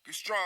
Be strong.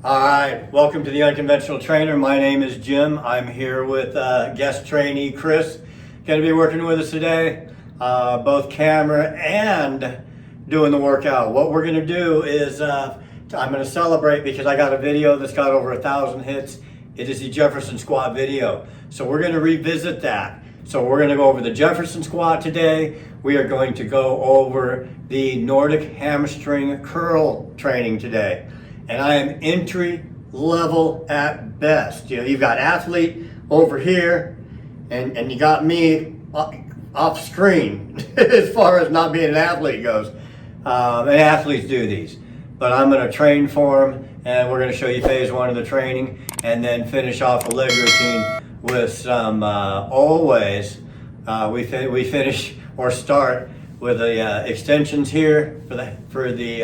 All right, welcome to the Unconventional Trainer. My name is Jim. I'm here with guest trainee Chris. Going to be working with us today, both camera and doing the workout. What we're going to do is I'm going to celebrate because I got a video that's got over 1,000 hits. It is the Jefferson Squat video. So we're going to revisit that. So we're going to go over the Jefferson Squat today. We are going to go over the Nordic Hamstring Curl training today. And I am entry level at best. You know, you've got athlete over here and you got me off screen as far as not being an athlete goes. And athletes do these. But I'm going to train for them, and we're going to show you phase one of the training and then finish off the leg routine with some we finish or start with the extensions here for the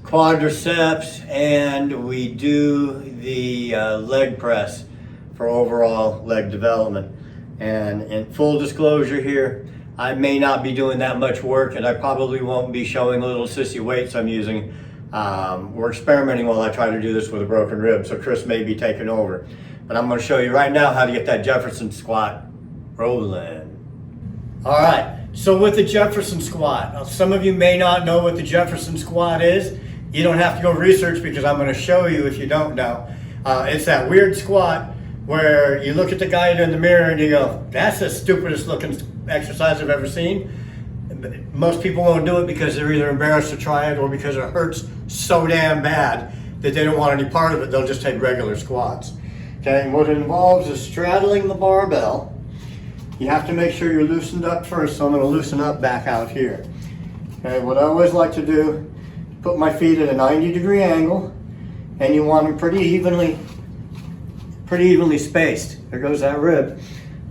quadriceps, and we do the leg press for overall leg development. And in full disclosure here, I may not be doing that much work, and I probably won't be showing the little sissy weights I'm using. We're experimenting while I try to do this with a broken rib, so Chris may be taking over. But I'm going to show you right now how to get that Jefferson squat rolling. All right, so with the Jefferson squat, some of you may not know what the Jefferson squat is. You don't have to go research because I'm going to show you if you don't know. It's that weird squat where you look at the guy in the mirror and you go, that's the stupidest looking exercise I've ever seen. Most people won't do it because they're either embarrassed to try it or because it hurts so damn bad that they don't want any part of it. They'll just take regular squats. Okay, and what it involves is straddling the barbell. You have to make sure you're loosened up first, so I'm going to loosen up back out here. Okay, what I always like to do, put my feet at a 90-degree angle, and you want them pretty evenly spaced. There goes that rib.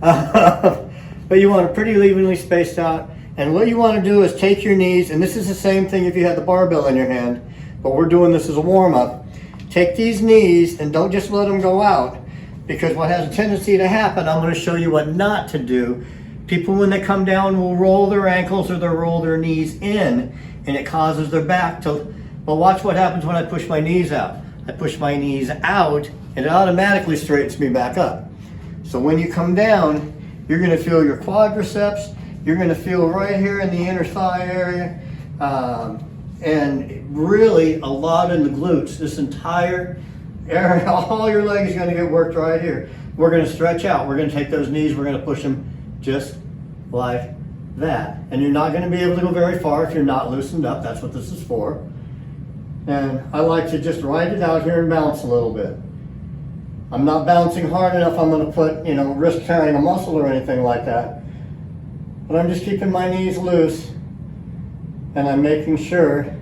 But you want it pretty evenly spaced out. And what you want to do is take your knees, and this is the same thing if you had the barbell in your hand, but we're doing this as a warm-up. Take these knees and don't just let them go out, because what has a tendency to happen, I'm going to show you what not to do. People, when they come down, will roll their ankles or they'll roll their knees in, and it causes their back to, well, watch what happens when I push my knees out. I push my knees out, and it automatically straightens me back up. So when you come down, you're going to feel your quadriceps, you're going to feel right here in the inner thigh area, and really a lot in the glutes. This entire area, all your leg is going to get worked right here. We're going to stretch out. We're going to take those knees, we're going to push them just like that. And you're not going to be able to go very far if you're not loosened up. That's what this is for. And I like to just ride it out here and bounce a little bit. I'm not bouncing hard enough I'm going to put, risk tearing a muscle or anything like that. But I'm just keeping my knees loose, and I'm making sure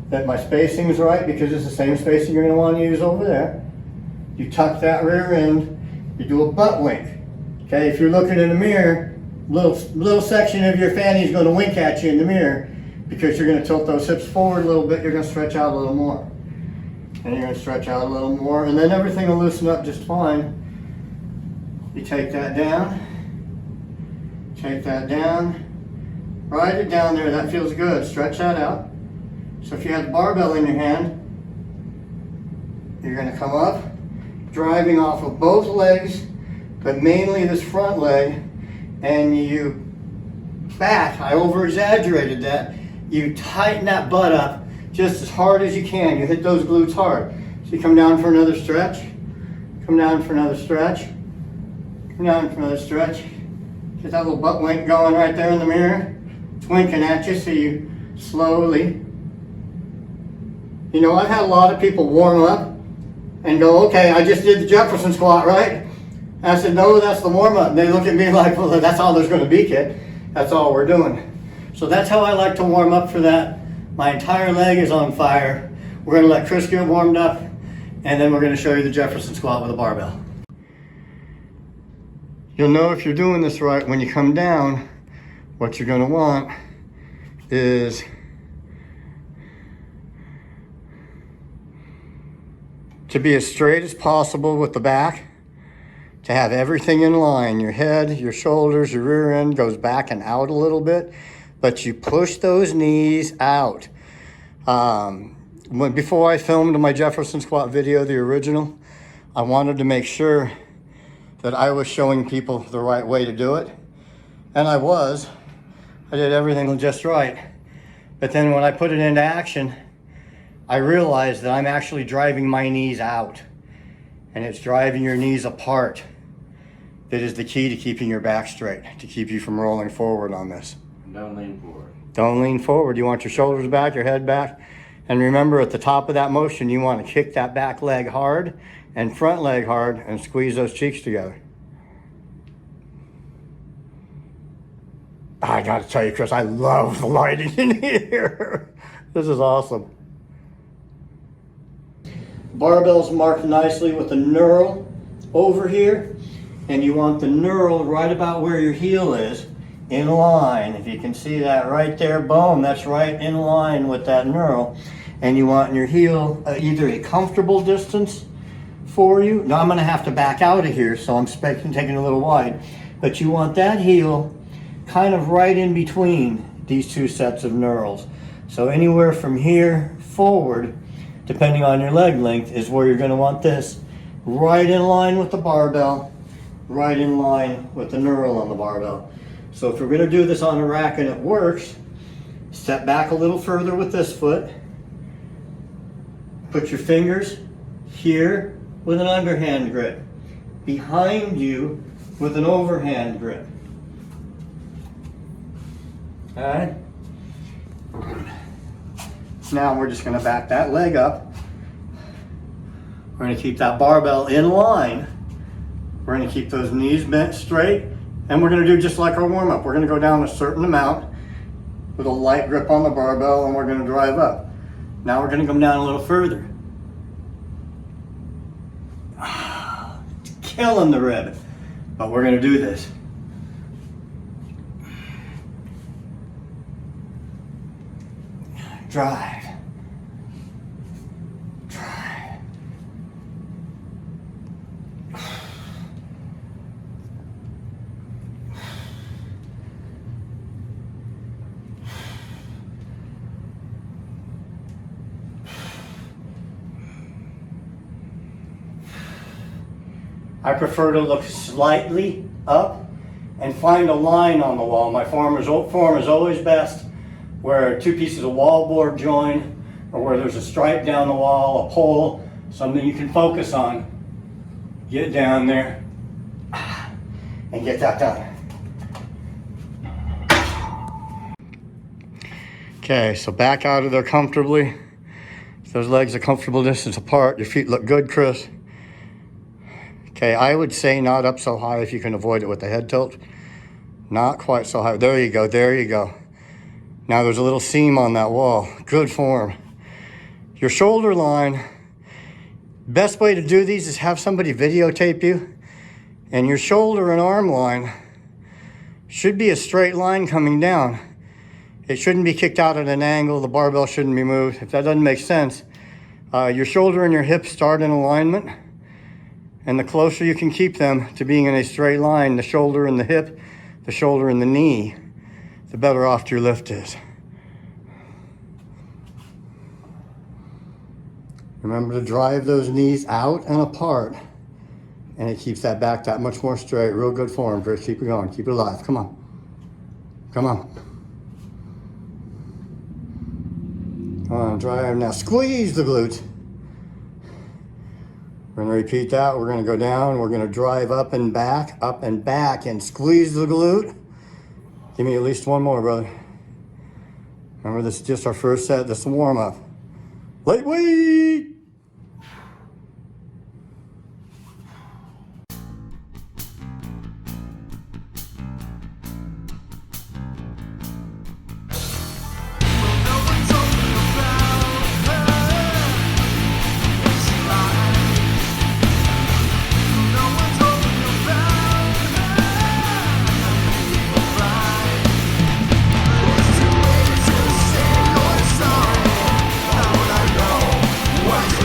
that my spacing is right, because it's the same spacing you're going to want to use over there. You tuck that rear end, you do a butt wink. Okay, if you're looking in the mirror, little section of your fanny is going to wink at you in the mirror, because you're going to tilt those hips forward a little bit, you're going to stretch out a little more. And you're going to stretch out a little more, and then everything will loosen up just fine. You take that down, ride it down there, that feels good, stretch that out. So if you have the barbell in your hand, you're going to come up, driving off of both legs, but mainly this front leg, and you back, I over-exaggerated that, you tighten that butt up just as hard as you can. You hit those glutes hard. So you come down for another stretch, come down for another stretch, come down for another stretch. Get that little butt wink going right there in the mirror. It's winking at you, so you slowly. I've had a lot of people warm up and go, okay, I just did the Jefferson squat, right? And I said, no, that's the warm up. And they look at me like, well, that's all there's going to be, kid. That's all we're doing. So that's how I like to warm up for that. My entire leg is on fire. We're going to let Chris get warmed up, and then we're going to show you the Jefferson squat with a barbell. You'll know if you're doing this right when you come down. What you're going to want is to be as straight as possible with the back, to have everything in line. Your head, your shoulders, your rear end goes back and out a little bit, but you push those knees out. Before I filmed my Jefferson Squat video, the original, I wanted to make sure that I was showing people the right way to do it. And I was. I did everything just right. But then when I put it into action, I realized that I'm actually driving my knees out. And it's driving your knees apart that is the key to keeping your back straight, to keep you from rolling forward on this. Don't lean forward. Don't lean forward. You want your shoulders back, your head back. And remember, at the top of that motion, you want to kick that back leg hard and front leg hard and squeeze those cheeks together. I got to tell you, Chris, I love the lighting in here. This is awesome. Barbell's marked nicely with a knurl over here, and you want the knurl right about where your heel is, in line. If you can see that right there, boom, that's right in line with that knurl. And you want your heel either a comfortable distance for you. Now I'm going to have to back out of here, so I'm taking a little wide. But you want that heel kind of right in between these two sets of knurls. So anywhere from here forward, depending on your leg length, is where you're going to want this. Right in line with the barbell, right in line with the knurl on the barbell. So if we're going to do this on a rack and it works, step back a little further with this foot. Put your fingers here with an underhand grip. Behind you with an overhand grip. All right? Now we're just going to back that leg up. We're going to keep that barbell in line. We're going to keep those knees bent straight. And we're going to do just like our warm-up. We're going to go down a certain amount with a light grip on the barbell, and we're going to drive up. Now we're going to come down a little further. It's killing the rib, but we're going to do this. Drive. Drive. I prefer to look slightly up and find a line on the wall. My form is always best where two pieces of wallboard join, or where there's a stripe down the wall, a pole, something you can focus on. Get down there and get that done. Okay, so back out of there comfortably. If those legs are comfortable distance apart, your feet look good, Chris. Okay, I would say not up so high if you can avoid it with the head tilt. Not quite so high. There you go, there you go. Now there's a little seam on that wall. Good form. Your shoulder line, best way to do these is have somebody videotape you. And your shoulder and arm line should be a straight line coming down. It shouldn't be kicked out at an angle. The barbell shouldn't be moved. If that doesn't make sense, your shoulder and your hips start in alignment. And the closer you can keep them to being in a straight line, the shoulder and the hip, the shoulder and the knee, the better off your lift is. Remember to drive those knees out and apart, and it keeps that back that much more straight. Real good form, Chris. Keep it going. Keep it alive. Come on. Come on. Come on, drive. Now squeeze the glutes. We're going to repeat that. We're going to go down. We're going to drive up and back, and squeeze the glute. Give me at least one more, brother. Remember, this is just our first set. This is a warm-up. Light weight. What?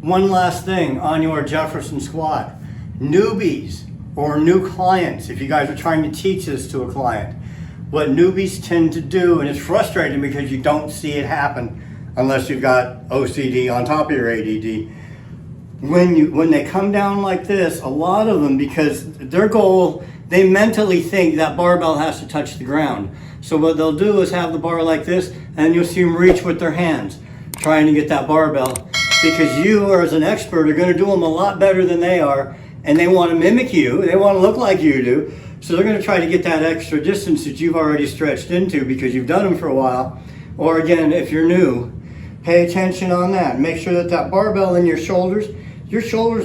One last thing on your Jefferson squat. Newbies or new clients, if you guys are trying to teach this to a client, what newbies tend to do, and it's frustrating because you don't see it happen unless you've got OCD on top of your ADD. When they come down like this, a lot of them, because their goal, they mentally think that barbell has to touch the ground. So what they'll do is have the bar like this, and you'll see them reach with their hands, trying to get that barbell, because you, as an expert, are going to do them a lot better than they are, and they want to mimic you, they want to look like you do, so they're going to try to get that extra distance that you've already stretched into because you've done them for a while. Or again, if you're new, pay attention on that. Make sure that that barbell in your shoulders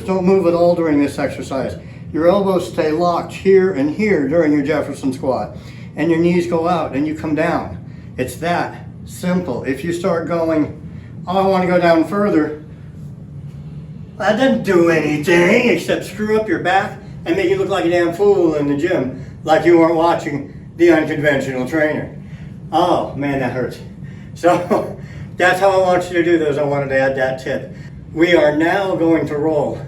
don't move at all during this exercise. Your elbows stay locked here and here during your Jefferson squat, and your knees go out and you come down. It's that simple. If you start going, oh, I want to go down further, that doesn't do anything except screw up your back and make you look like a damn fool in the gym, like you weren't watching the unconventional trainer. Oh man, that hurts. So that's how I want you to do those. I wanted to add that tip. We are now going to roll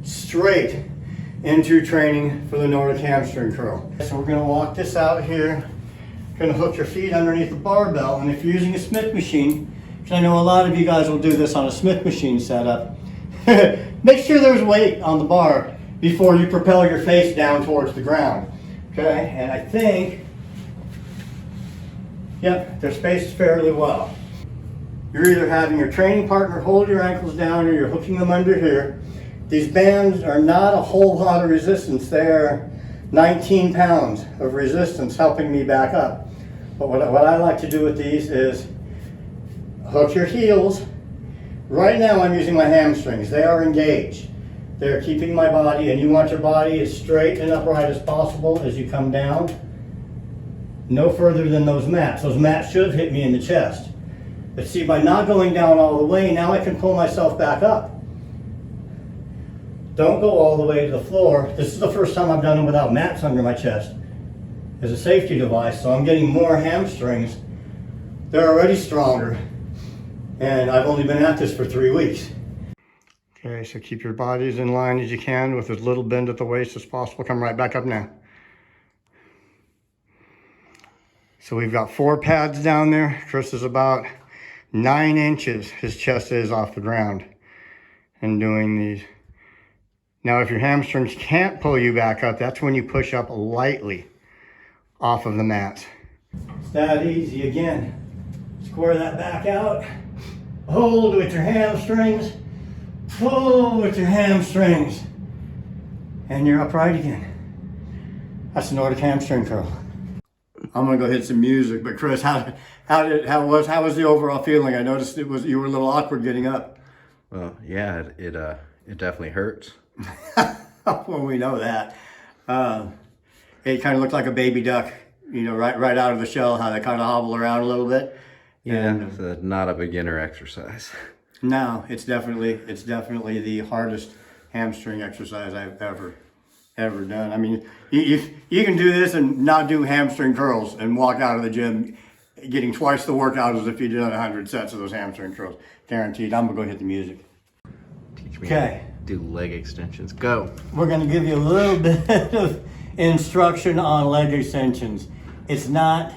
straight into training for the Nordic Hamstring Curl. So we're going to walk this out here. Going to hook your feet underneath the barbell, and if you're using a Smith machine, because I know a lot of you guys will do this on a Smith machine setup, make sure there's weight on the bar before you propel your face down towards the ground. Okay, and I think, yep, they're spaced fairly well. You're either having your training partner hold your ankles down or you're hooking them under here. These bands are not a whole lot of resistance. They are 19 pounds of resistance helping me back up. But what I like to do with these is hook your heels. Right now I'm using my hamstrings. They are engaged. They're keeping my body, and you want your body as straight and upright as possible as you come down. No further than those mats. Those mats should have hit me in the chest. But see, by not going down all the way, now I can pull myself back up. Don't go all the way to the floor. This is the first time I've done them without mats under my chest as a safety device, so I'm getting more hamstrings. They're already stronger, and I've only been at this for 3 weeks. Okay, so keep your body as in line as you can with as little bend at the waist as possible. Come right back up now. So we've got 4 pads down there. Chris is about 9 inches, his chest is off the ground, and doing these. Now if your hamstrings can't pull you back up, that's when you push up lightly off of the mats. It's that easy. Again, square that back out, hold with your hamstrings, pull with your hamstrings, and you're upright again. That's the Nordic Hamstring Curl. I'm gonna go hit some music, but Chris, how was the overall feeling? I noticed you were a little awkward getting up. Well, yeah, it definitely hurts. Well, we know that. It kind of looked like a baby duck, you know, right out of the shell. How they kind of hobble around a little bit. Yeah, it's not a beginner exercise. No, it's definitely the hardest hamstring exercise I've ever done. I mean, you can do this and not do hamstring curls and walk out of the gym getting twice the workout as if you did 100 sets of those hamstring curls. Guaranteed. I'm gonna go hit the music. Teach me how to do leg extensions. Go. We're gonna give you a little bit of instruction on leg extensions. It's not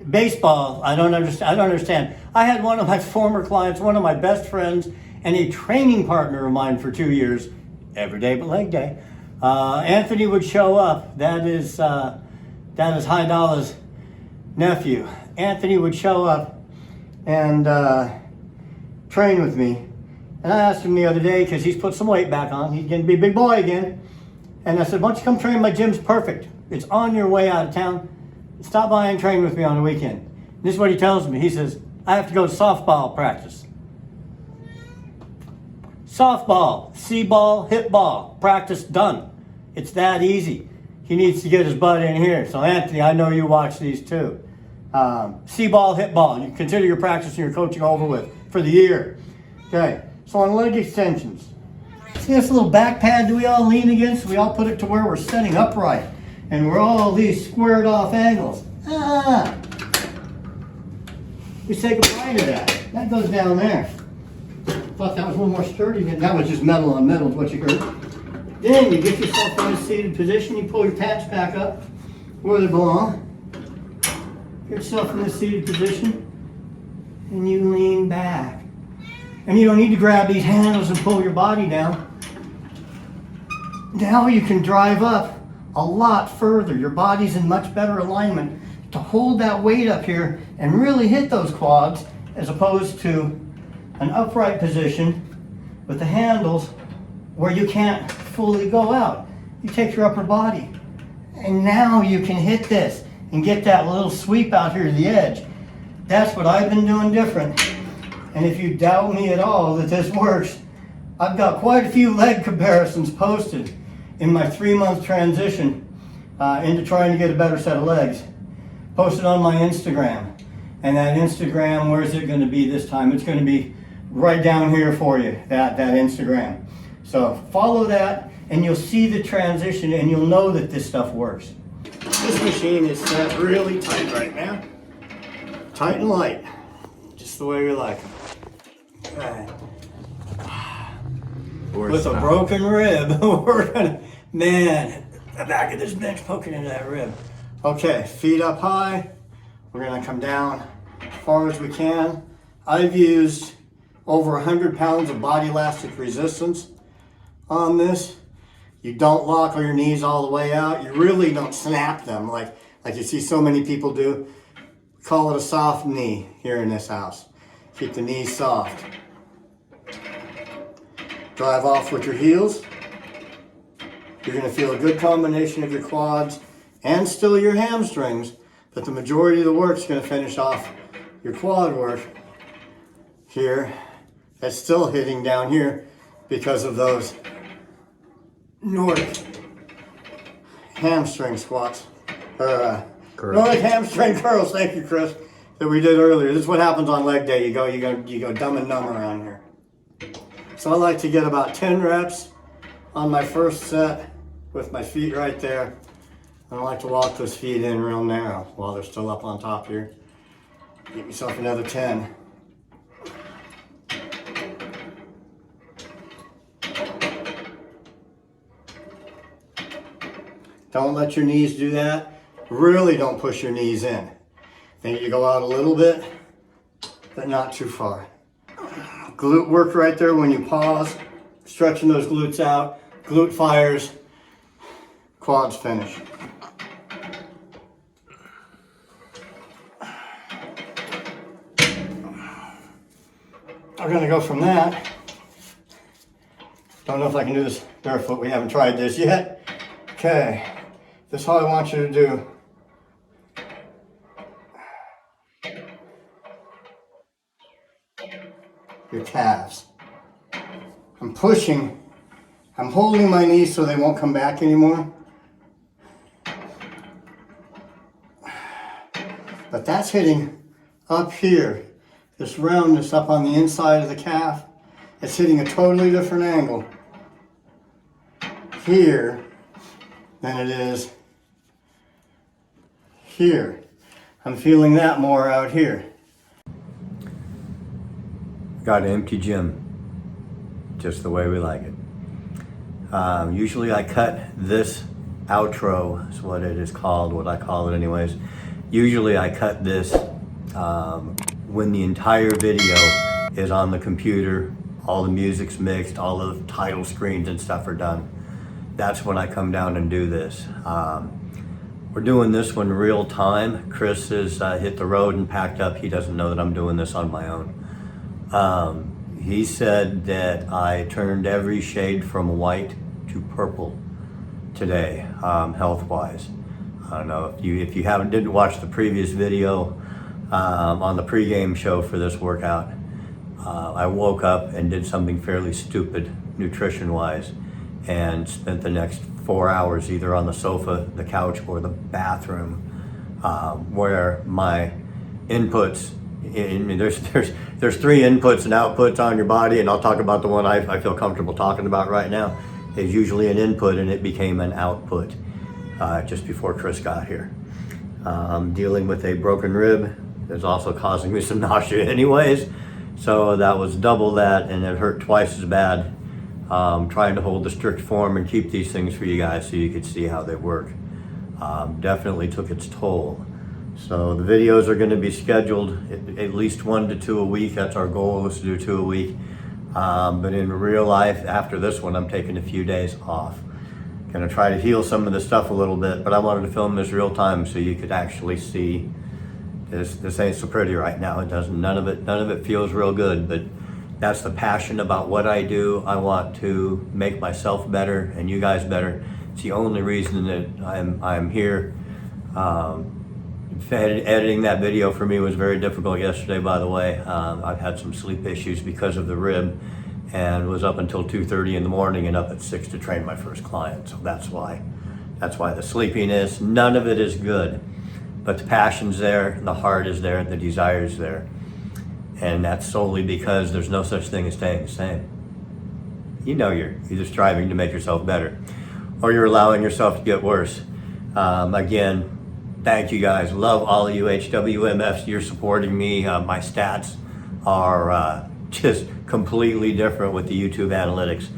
baseball. I don't understand. I had one of my former clients, one of my best friends, and a training partner of mine for 2 years, every day but leg day. Anthony would show up. That is High Dollah's nephew. Anthony would show up and train with me. And I asked him the other day, because he's put some weight back on. He's going to be a big boy again. And I said, why don't you come train? My gym's perfect. It's on your way out of town. Stop by and train with me on the weekend. And this is what he tells me. He says, I have to go to softball practice. Softball, C-ball, hit ball, practice done. It's that easy. He needs to get his butt in here. So Anthony, I know you watch these too. C-ball, hit ball. You consider your practice and your coaching over with for the year. Okay, so on leg extensions. See this little back pad that we all lean against? We all put it to where we're sitting upright. And we're all these squared off angles. We say goodbye to that. That goes down there. thought that was a little more sturdy. That was just metal on metal is what you heard. Then you get yourself in a seated position. You pull your pants back up where they belong. Get yourself in a seated position. And you lean back. And you don't need to grab these handles and pull your body down. Now you can drive up a lot further. Your body's in much better alignment to hold that weight up here and really hit those quads, as opposed to an upright position with the handles where you can't fully go out. You take your upper body and now you can hit this and get that little sweep out here to the edge. That's what I've been doing different. And if you doubt me at all that this works, I've got quite a few leg comparisons posted in my 3-month transition into trying to get a better set of legs. Posted on my Instagram. And that Instagram, where is it going to be this time? It's going to be right down here for you, that Instagram. So follow that and you'll see the transition and you'll know that this stuff works. This machine is set really tight right now. Tight and light. Just the way we like them. Right. With a broken rib, we're gonna, man, the back of this bench poking into that rib. Okay, feet up high. We're gonna come down as far as we can. I've used over 100 pounds of body elastic resistance on this. You don't lock your knees all the way out. You really don't snap them like you see so many people do. We call it a soft knee here in this house. Keep the knees soft. Drive off with your heels. You're gonna feel a good combination of your quads and still your hamstrings, but the majority of the work is gonna finish off your quad work here. That's still hitting down here because of those Nordic hamstring squats. Nordic hamstring curls, thank you, Chris, that we did earlier. This is what happens on leg day. You go dumb and numb around here. So I like to get about 10 reps on my first set with my feet right there. I like to walk those feet in real narrow while they're still up on top here. Get yourself another 10. Don't let your knees do that. Really don't push your knees in. Then you go out a little bit, but not too far. Glute work right there when you pause, stretching those glutes out. Glute fires, quads finish. I'm gonna go from that. Don't know if I can do this barefoot. We haven't tried this yet. Okay, this is how I want you to do. Your calves. I'm pushing, I'm holding my knees so they won't come back anymore. But that's hitting up here. This roundness up on the inside of the calf. It's hitting a totally different angle here than it is here. I'm feeling that more out here. Got an empty gym, just the way we like it. Usually I cut this outro, is what it is called, what I call it anyways. Usually I cut this when the entire video is on the computer, all the music's mixed, all the title screens and stuff are done. That's when I come down and do this. We're doing this one real time. Chris has hit the road and packed up. He doesn't know that I'm doing this on my own. He said that I turned every shade from white to purple today, health-wise. I don't know if you didn't watch the previous video on the pregame show for this workout. I woke up and did something fairly stupid nutrition-wise and spent the next 4 hours either on the sofa, the couch, or the bathroom, where my inputs, there's 3 inputs and outputs on your body, and I'll talk about the one I feel comfortable talking about right now. Is usually an input and it became an output just before Chris got here. I'm dealing with a broken rib that's also causing me some nausea anyways, So that was double that, and it hurt twice as bad. Trying to hold the strict form and keep these things for you guys so you could see how they work. Definitely took its toll. So the videos are going to be scheduled at least 1 to 2 a week. That's our goal, is to do 2 a week. But in real life, after this one, I'm taking a few days off. Gonna try to heal some of the stuff a little bit, but I wanted to film this real time so you could actually see this. This ain't so pretty right now. It doesn't. None of it feels real good. But that's the passion about what I do. I want to make myself better and you guys better. It's the only reason that I'm here. Editing that video for me was very difficult yesterday, by the way. I've had some sleep issues because of the rib, and was up until 2:30 in the morning and up at 6 to train my first client. So that's why the sleepiness, none of it is good. But the passion's there, the heart is there, the desire's there. And that's solely because there's no such thing as staying the same. You know you're either striving to make yourself better or you're allowing yourself to get worse. Again, thank you guys. Love all of you HWMFs. You're supporting me. My stats are just completely different with the YouTube analytics.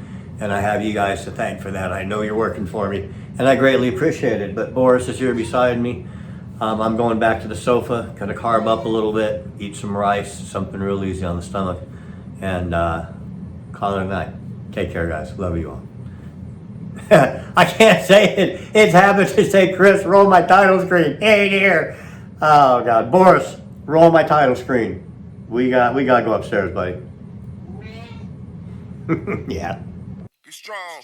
And I have you guys to thank for that. I know you're working for me and I greatly appreciate it. But Boris is here beside me. I'm going back to the sofa, gonna carb up a little bit, eat some rice, something real easy on the stomach, and call it a night. Take care, guys. Love you all. I can't say it. It's habit to say, Chris, roll my title screen. Hey, here. Oh God, Boris, roll my title screen. We gotta go upstairs, buddy. Yeah. Be strong.